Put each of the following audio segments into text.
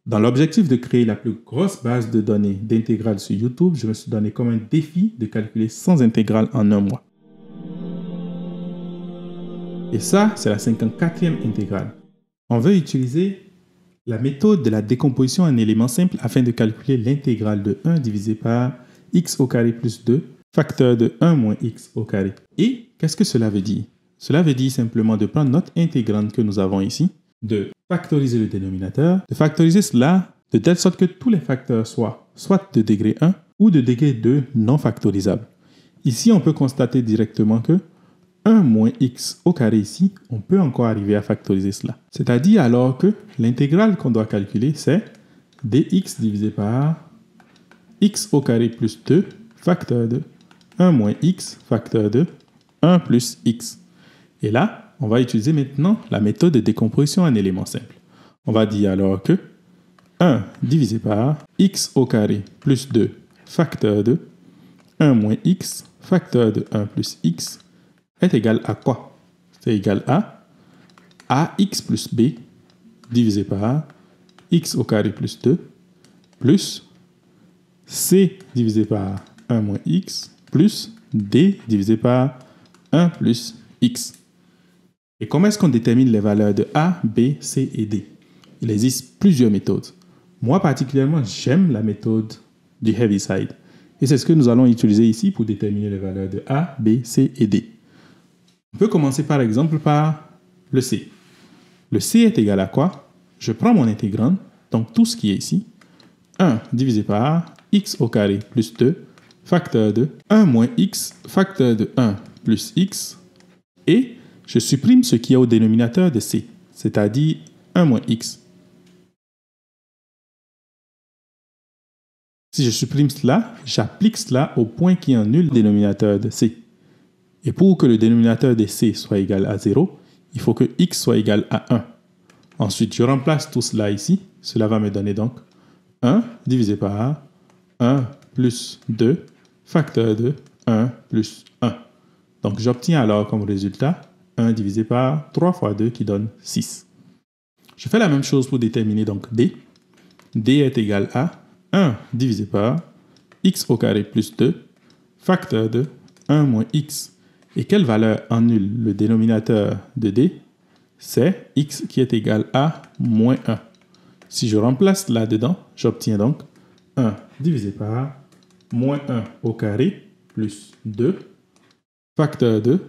Dans l'objectif de créer la plus grosse base de données d'intégrales sur YouTube, je me suis donné comme un défi de calculer 100 intégrales en un mois. Et ça, c'est la 54e intégrale. On veut utiliser la méthode de la décomposition en éléments simples afin de calculer l'intégrale de 1 divisé par x au carré plus 2, facteur de 1 moins x au carré. Et qu'est-ce que cela veut dire? Cela veut dire simplement de prendre notre intégrande que nous avons ici, de factoriser le dénominateur, de factoriser cela de telle sorte que tous les facteurs soient soit de degré 1 ou de degré 2 non factorisables. Ici, on peut constater directement que 1 moins x au carré ici, on peut encore arriver à factoriser cela. C'est-à-dire alors que l'intégrale qu'on doit calculer, c'est dx divisé par x au carré plus 2, facteur de 1 moins x, facteur de 1 plus x. Et là, on va utiliser maintenant la méthode de décomposition en éléments simples. On va dire alors que 1 divisé par x au carré plus 2, facteur de 1 moins x, facteur de 1 plus x, est égal à quoi? C'est égal à ax plus b divisé par x au carré plus 2 plus c divisé par 1 moins x plus d divisé par 1 plus x. Et comment est-ce qu'on détermine les valeurs de a, b, c et d? Il existe plusieurs méthodes. Moi particulièrement, j'aime la méthode du Heaviside. Et c'est ce que nous allons utiliser ici pour déterminer les valeurs de a, b, c et d. On peut commencer par exemple par le c. Le c est égal à quoi? Je prends mon intégrande, donc tout ce qui est ici, 1 divisé par x au carré plus 2, facteur de 1 moins x, facteur de 1 plus x, et je supprime ce qui est au dénominateur de c, c'est-à-dire 1 moins x. Si je supprime cela, j'applique cela au point qui annule le dénominateur de c. Et pour que le dénominateur de c soit égal à 0, il faut que x soit égal à 1. Ensuite, je remplace tout cela ici. Cela va me donner donc 1 divisé par 1 plus 2, facteur de 1 plus 1. Donc, j'obtiens alors comme résultat 1 divisé par 3 fois 2 qui donne 6. Je fais la même chose pour déterminer donc d. d est égal à 1 divisé par x au carré plus 2, facteur de 1 moins x. Et quelle valeur annule le dénominateur de d? C'est x qui est égal à moins 1. Si je remplace là-dedans, j'obtiens donc 1 divisé par moins 1 au carré plus 2, facteur de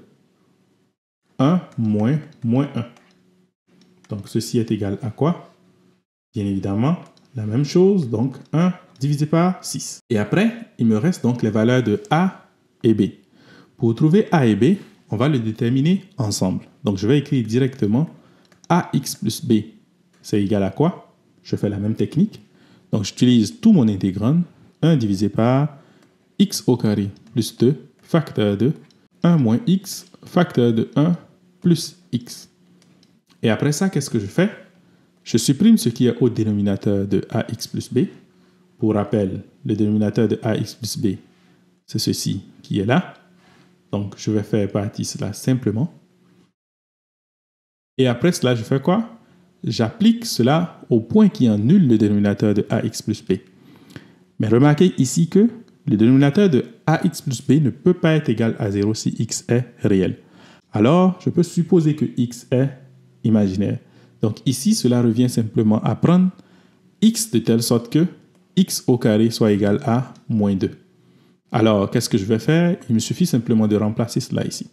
1 moins 1. Donc ceci est égal à quoi? Bien évidemment, la même chose, donc 1 divisé par 6. Et après, il me reste donc les valeurs de a et b. Pour trouver a et b, on va le déterminer ensemble. Donc je vais écrire directement ax plus b, c'est égal à quoi? Je fais la même technique. Donc j'utilise tout mon intégrand, 1 divisé par x au carré plus 2, facteur de 1 moins x, facteur de 1 plus x. Et après ça, qu'est-ce que je fais? Je supprime ce qui est au dénominateur de ax plus b. Pour rappel, le dénominateur de ax plus b, c'est ceci qui est là. Donc, je vais faire partie cela simplement. Et après cela, je fais quoi? J'applique cela au point qui annule le dénominateur de ax plus b. Mais remarquez ici que le dénominateur de ax plus b ne peut pas être égal à 0 si x est réel. Alors, je peux supposer que x est imaginaire. Donc ici, cela revient simplement à prendre x de telle sorte que x au carré soit égal à moins 2. Alors, qu'est-ce que je vais faire? Il me suffit simplement de remplacer cela ici.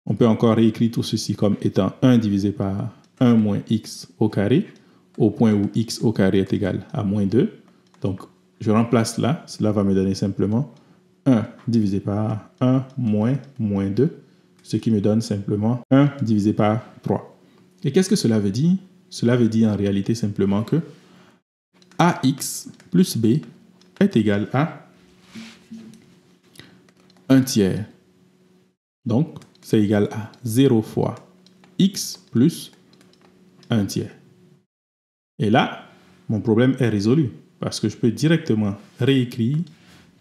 On peut encore réécrire tout ceci comme étant 1 divisé par 1 moins x au carré, au point où x au carré est égal à moins 2. Donc, je remplace là. Cela va me donner simplement 1 divisé par 1 moins 2, ce qui me donne simplement 1 divisé par 3. Et qu'est-ce que cela veut dire? Cela veut dire en réalité simplement que ax plus b est égal à 1 tiers. Donc, c'est égal à 0 fois x plus 1 tiers. Et là, mon problème est résolu parce que je peux directement réécrire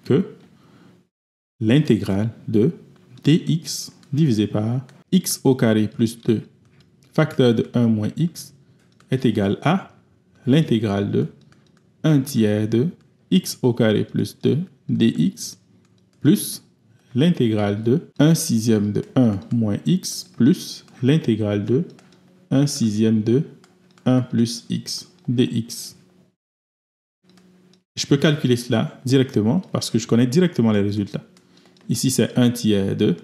que l'intégrale de dx divisé par x au carré plus 2 facteur de 1 moins x est égal à l'intégrale de 1 tiers de x au carré plus 2 dx plus l'intégrale de 1 sixième de 1 moins x plus l'intégrale de 1 sixième de 1 plus x dx. Je peux calculer cela directement parce que je connais directement les résultats. Ici, c'est 1 tiers de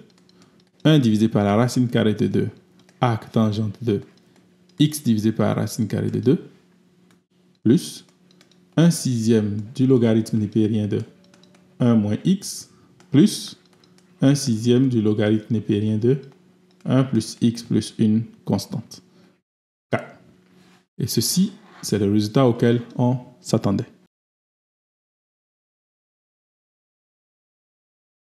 1 divisé par la racine carrée de 2, arc tangente de x divisé par la racine carrée de 2, plus 1 sixième du logarithme népérien de 1 moins x, plus 1 sixième du logarithme népérien de 1 plus x plus une constante. 4. Et ceci, c'est le résultat auquel on s'attendait.